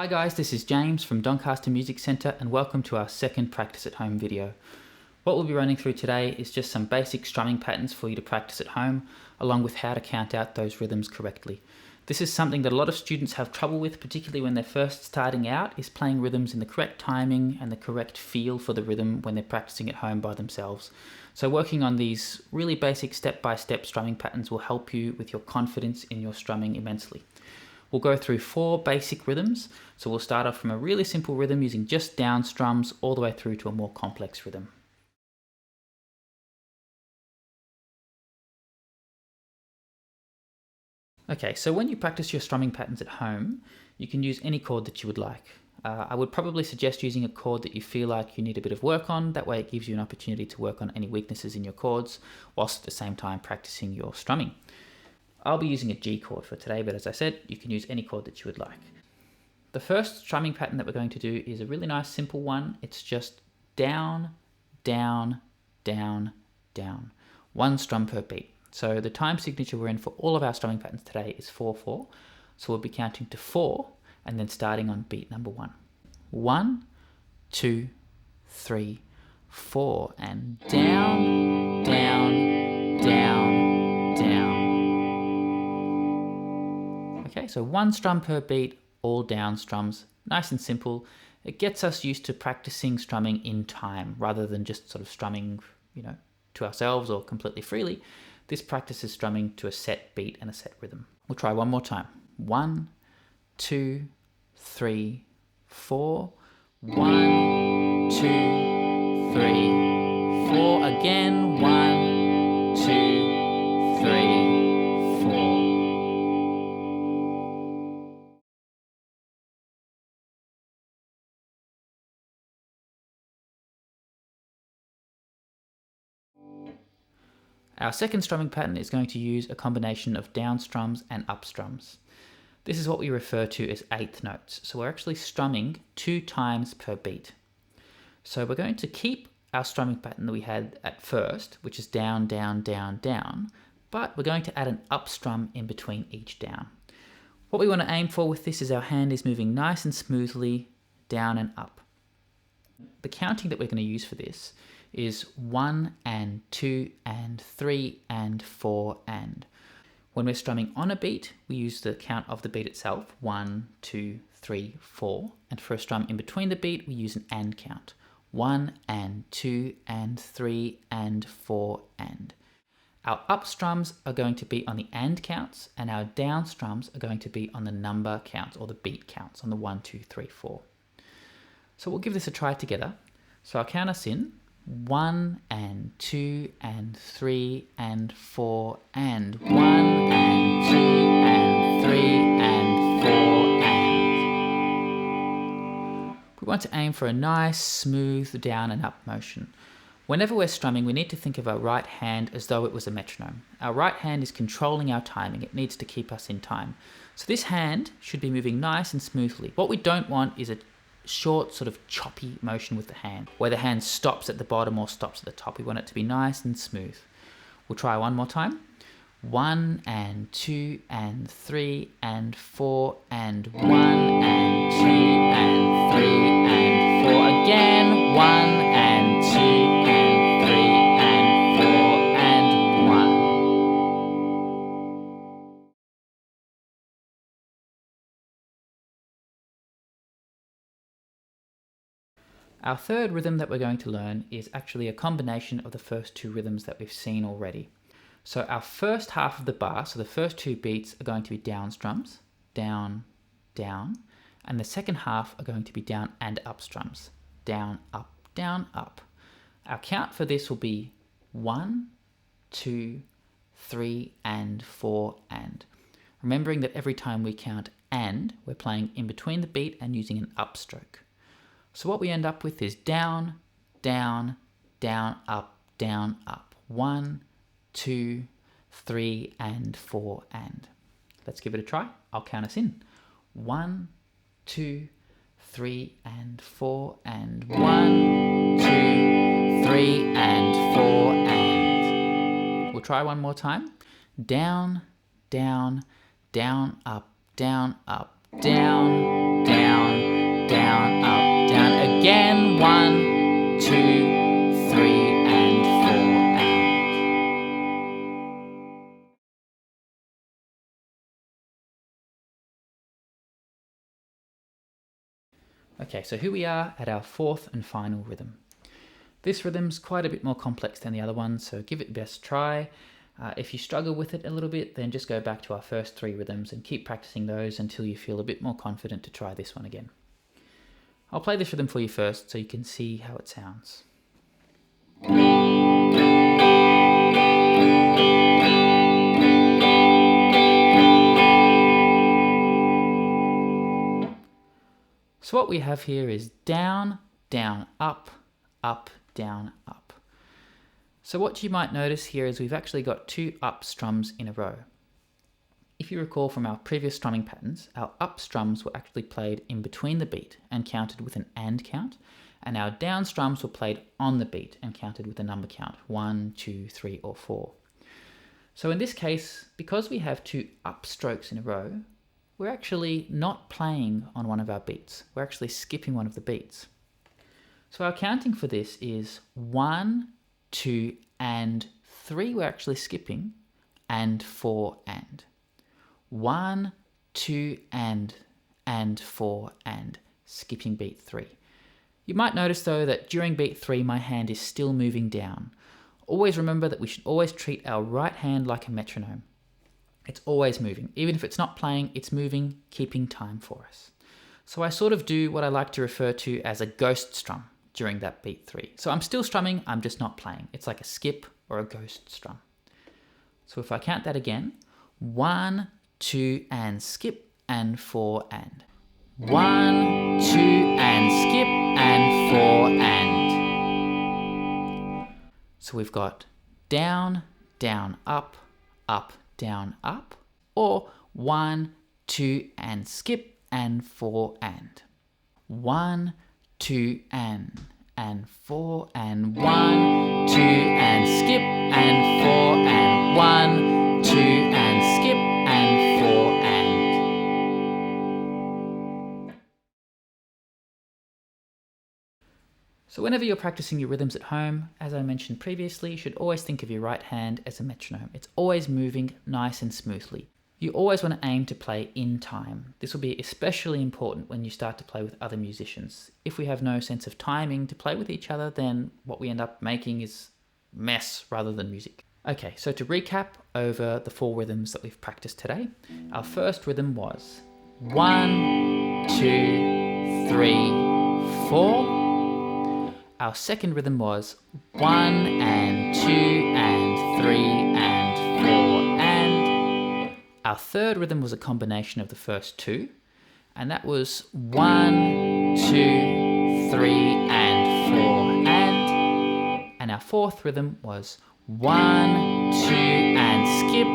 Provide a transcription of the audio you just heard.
Hi guys, this is James from Doncaster Music Centre and welcome to our second practice at home video. What we'll be running through today is just some basic strumming patterns for you to practice at home, along with how to count out those rhythms correctly. This is something that a lot of students have trouble with, particularly when they're first starting out, is playing rhythms in the correct timing and the correct feel for the rhythm when they're practicing at home by themselves. So working on these really basic step-by-step strumming patterns will help you with your confidence in your strumming immensely. We'll go through 4 basic rhythms, so we'll start off from a really simple rhythm using just down strums all the way through to a more complex rhythm. Okay, so when you practice your strumming patterns at home, you can use any chord that you would like. I would probably suggest using a chord that you feel like you need a bit of work on. That way it gives you an opportunity to work on any weaknesses in your chords, whilst at the same time practicing your strumming. I'll be using a G chord for today, but as I said, you can use any chord that you would like. The first strumming pattern that we're going to do is a really nice simple one. It's just down, down, down, down. 1 strum per beat. So the time signature we're in for all of our strumming patterns today is 4/4. So we'll be counting to 4 and then starting on beat number 1. 1, 2, 3, 4, and down, down, down, down. Okay, so 1 strum per beat, all down strums, nice and simple. It gets us used to practicing strumming in time rather than just sort of strumming, to ourselves or completely freely. This practices strumming to a set beat and a set rhythm. We'll try one more time. 1, 2, 3, 4. 1, 2, 3, 4. Again. 1, 2, 3, 4. Our second strumming pattern is going to use a combination of down strums and up strums. This is what we refer to as 8th notes. So we're actually strumming 2 times per beat. So we're going to keep our strumming pattern that we had at first, which is down, down, down, down, but we're going to add an up strum in between each down. What we want to aim for with this is our hand is moving nice and smoothly down and up. The counting that we're going to use for this is 1 and 2 and 3 and 4 and. When we're strumming on a beat, we use the count of the beat itself, 1, 2, 3, 4. And for a strum in between the beat, we use an and count, 1 and 2 and 3 and 4 and. Our up strums are going to be on the and counts, and our down strums are going to be on the number counts or the beat counts on the 1, 2, 3, 4. So we'll give this a try together. So I'll count us in. 1 and 2 and 3 and 4 and 1 and 2 and 3 and 4 and. We want to aim for a nice smooth down and up motion. Whenever we're strumming, we need to think of our right hand as though it was a metronome. Our right hand is controlling our timing. It needs to keep us in time. So this hand should be moving nice and smoothly. What we don't want is a short sort of choppy motion with the hand, where the hand stops at the bottom or stops at the top. We want it to be nice and smooth. We'll try one more time. 1 and 2 and 3 and 4 and 1 and 2 and 3 and 4 again. 1 and 2 and 3 and 4 and 1. Our third rhythm that we're going to learn is actually a combination of the first 2 rhythms that we've seen already. So our first half of the bar, so the first 2 beats are going to be down strums, down, down, and the second half are going to be down and up strums, down, up, down, up. Our count for this will be 1, 2, 3, and 4, and. Remembering that every time we count and, we're playing in between the beat and using an upstroke. So what we end up with is down, down, down, up, down, up. 1, 2, 3, and 4, and. Let's give it a try. I'll count us in. 1, 2, 3, and 4, and 1, 2, 3, and 4, and. We'll try one more time. Down, down, down, up, down, up, down, down, down, up, down. Again, 1, 2, 3, and 4, and. Okay, so here we are at our fourth and final rhythm. This rhythm's quite a bit more complex than the other one, so give it the best try. If you struggle with it a little bit, then just go back to our first 3 rhythms and keep practicing those until you feel a bit more confident to try this one again. I'll play this rhythm for you first so you can see how it sounds. So what we have here is down, down, up, up, down, up. So what you might notice here is we've actually got 2 up strums in a row. If you recall from our previous strumming patterns, our up strums were actually played in between the beat and counted with an and count, and our down strums were played on the beat and counted with a number count, 1, 2, 3, or 4. So in this case, because we have 2 up strokes in a row, we're actually not playing on one of our beats. We're actually skipping one of the beats. So our counting for this is 1, 2, and 3 we're actually skipping, and 4, and. 1, 2, and 4, and skipping beat 3. You might notice though that during beat 3 my hand is still moving down. Always remember that we should always treat our right hand like a metronome. It's always moving. Even if it's not playing, it's moving, keeping time for us. So I sort of do what I like to refer to as a ghost strum during that beat 3. So I'm still strumming, I'm just not playing. It's like a skip or a ghost strum. So if I count that again, 1, 2, and skip, and 4, and. 1, 2, and skip, and 4, and. So we've got down, down, up, down, up, or 1, 2, and skip, and 4, and. 1, 2, and 4, and 1, 2, and skip, and 4, and 1, 2, and skip, and 4, and. So whenever you're practicing your rhythms at home, as I mentioned previously, you should always think of your right hand as a metronome. It's always moving nice and smoothly. You always want to aim to play in time. This will be especially important when you start to play with other musicians. If we have no sense of timing to play with each other, then what we end up making is mess rather than music. Okay, so to recap over the 4 rhythms that we've practiced today, our first rhythm was 1, 2, 3, 4. Our second rhythm was 1 and 2 and 3 and 4 and. Our third rhythm was a combination of the first 2, and that was 1, 2, 3 and 4 and. And our fourth rhythm was 1, 2 and skip